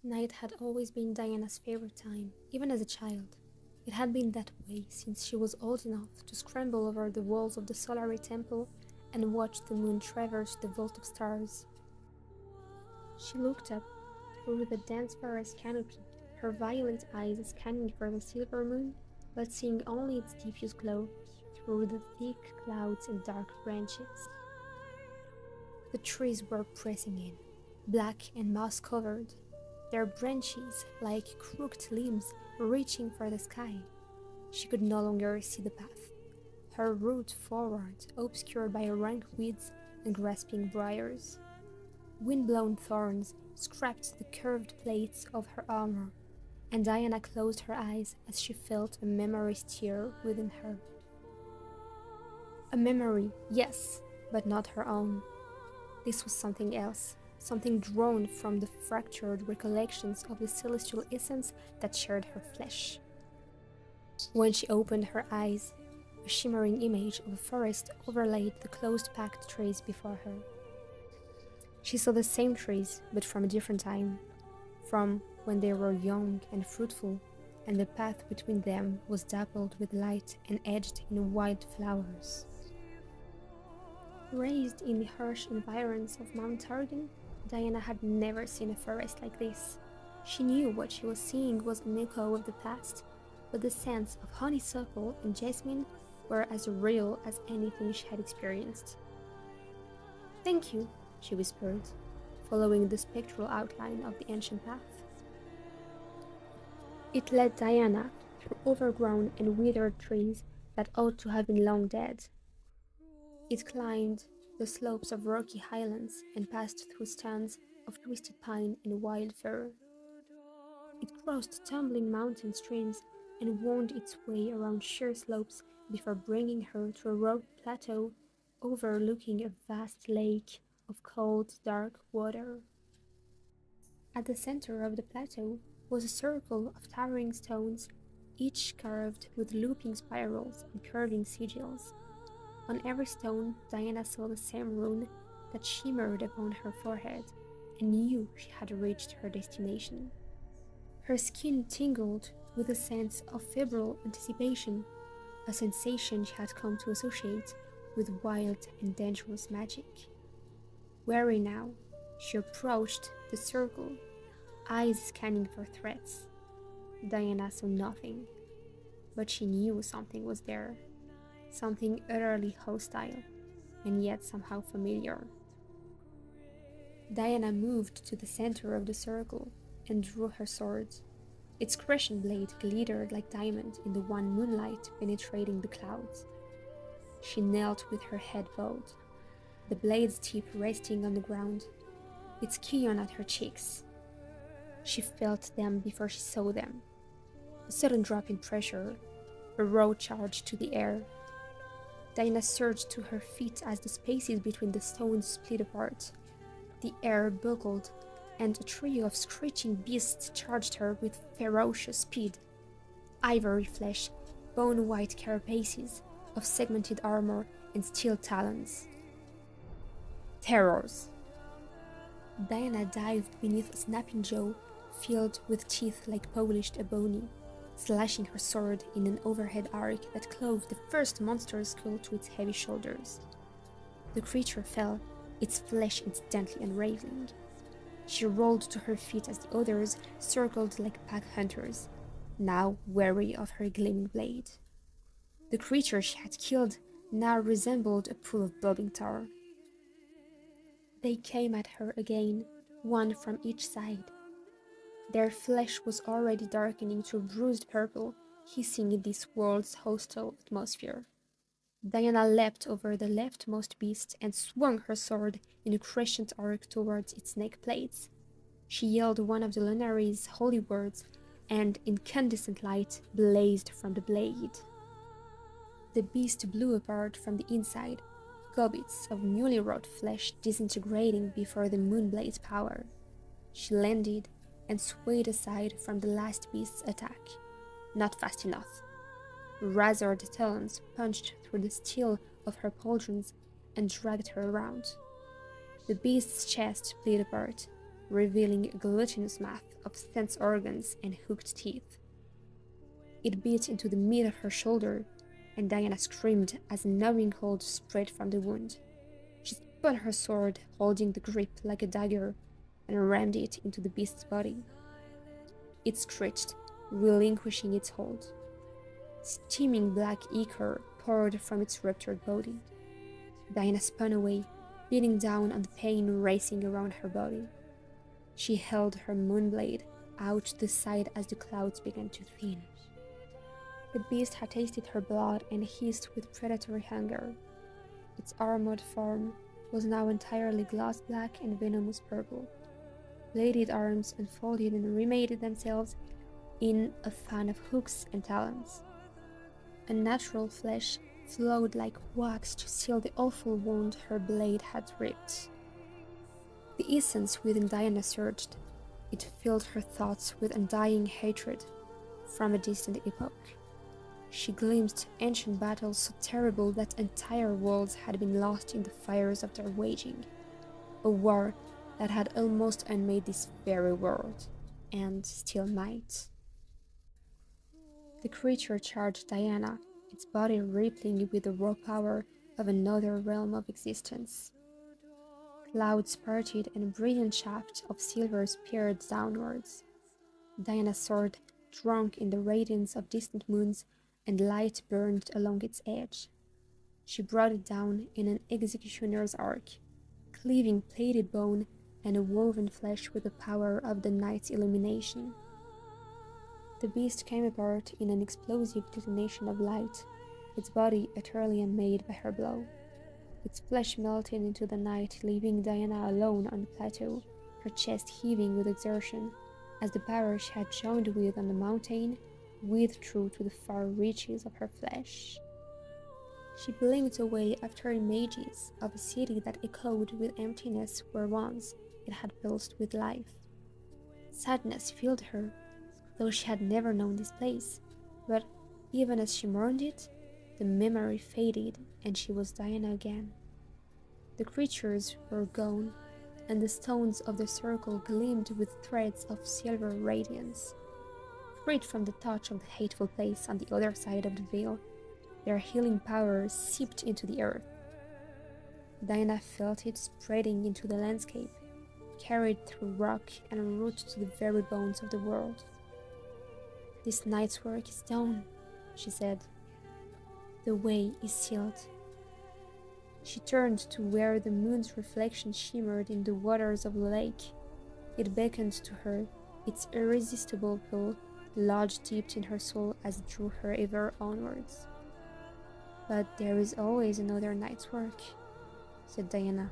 Night had always been Diana's favorite time, even as a child. It had been that way since she was old enough to scramble over the walls of the Solari Temple and watch the moon traverse the vault of stars. She looked up through the dense forest canopy, her violet eyes scanning for the silver moon, but seeing only its diffuse glow through the thick clouds and dark branches. The trees were pressing in, black and moss-covered, their branches like crooked limbs reaching for the sky. She could no longer see the path, her route forward obscured by rank weeds and grasping briars. Wind-blown thorns scraped the curved plates of her armor, and Diana closed her eyes as she felt a memory stir within her. A memory, yes, but not her own. This was something else, something drawn from the fractured recollections of the celestial essence that shared her flesh. When she opened her eyes, a shimmering image of a forest overlaid the close-packed trees before her. She saw the same trees, but from a different time, from when they were young and fruitful, and the path between them was dappled with light and edged in wild flowers. Raised in the harsh environs of Mount Targan, Diana had never seen a forest like this. She knew what she was seeing was an echo of the past, but the scents of honeysuckle and jasmine were as real as anything she had experienced. "Thank you," she whispered, following the spectral outline of the ancient path. It led Diana through overgrown and withered trees that ought to have been long dead. It climbed the slopes of rocky highlands and passed through stands of twisted pine and wild fir. It crossed tumbling mountain streams and wound its way around sheer slopes before bringing her to a rocky plateau overlooking a vast lake of cold, dark water. At the center of the plateau was a circle of towering stones, each carved with looping spirals and curving sigils. On every stone, Diana saw the same rune that shimmered upon her forehead and knew she had reached her destination. Her skin tingled with a sense of febrile anticipation, a sensation she had come to associate with wild and dangerous magic. Wary now, she approached the circle, eyes scanning for threats. Diana saw nothing, but she knew something was there, something utterly hostile, and yet somehow familiar. Diana moved to the center of the circle and drew her sword. Its crescent blade glittered like diamond in the wan moonlight penetrating the clouds. She knelt with her head bowed, the blade's tip resting on the ground, its scion at her cheeks. She felt them before she saw them. A sudden drop in pressure, a raw charge to the air. Diana surged to her feet as the spaces between the stones split apart. The air buckled, and a trio of screeching beasts charged her with ferocious speed. Ivory flesh, bone-white carapaces of segmented armor and steel talons. Terrors. Diana dived beneath a snapping jaw filled with teeth like polished ebony, slashing her sword in an overhead arc that clove the first monster's skull to its heavy shoulders. The creature fell, its flesh instantly unraveling. She rolled to her feet as the others circled like pack hunters, now wary of her gleaming blade. The creature she had killed now resembled a pool of bubbling tar. They came at her again, one from each side. Their flesh was already darkening to a bruised purple, hissing in this world's hostile atmosphere. Diana leapt over the leftmost beast and swung her sword in a crescent arc towards its neck plates. She yelled one of the lunary's holy words, and incandescent light blazed from the blade. The beast blew apart from the inside, gobbets of newly wrought flesh disintegrating before the moonblade's power. She landed and swayed aside from the last beast's attack. Not fast enough. Razored talons punched through the steel of her pauldrons and dragged her around. The beast's chest split apart, revealing a glutinous mass of sense organs and hooked teeth. It bit into the meat of her shoulder, and Diana screamed as a numbing cold spread from the wound. She spun her sword, holding the grip like a dagger, and rammed it into the beast's body. It screeched, relinquishing its hold. Steaming black ichor poured from its ruptured body. Diana spun away, beating down on the pain racing around her body. She held her moonblade out to the side as the clouds began to thin. The beast had tasted her blood and hissed with predatory hunger. Its armored form was now entirely gloss black and venomous purple. Bladed arms unfolded and remade themselves in a fan of hooks and talons. Unnatural flesh flowed like wax to seal the awful wound her blade had ripped. The essence within Diana surged. It filled her thoughts with undying hatred from a distant epoch. She glimpsed ancient battles so terrible that entire worlds had been lost in the fires of their waging. A war that had almost unmade this very world, and still might. The creature charged Diana, its body rippling with the raw power of another realm of existence. Clouds parted and a brilliant shaft of silver speared downwards. Diana's sword drank in the radiance of distant moons, and light burned along its edge. She brought it down in an executioner's arc, cleaving plated bone and woven flesh with the power of the night's illumination. The beast came apart in an explosive detonation of light, its body utterly unmade by her blow. Its flesh melted into the night, leaving Diana alone on the plateau, her chest heaving with exertion, as the power she had joined with on the mountain withdrew to the far reaches of her flesh. She blinked away after images of a city that echoed with emptiness where once it had pulsed with life. Sadness filled her, though she had never known this place, but even as she mourned it, the memory faded and she was Diana again. The creatures were gone, and the stones of the circle gleamed with threads of silver radiance. Freed from the touch of the hateful place on the other side of the veil, their healing power seeped into the earth. Diana felt it spreading into the landscape, carried through rock and root to the very bones of the world. "This night's work is done," she said. "The way is sealed." She turned to where the moon's reflection shimmered in the waters of the lake. It beckoned to her, its irresistible pull lodged deep in her soul as it drew her ever onwards. "But there is always another night's work," said Diana.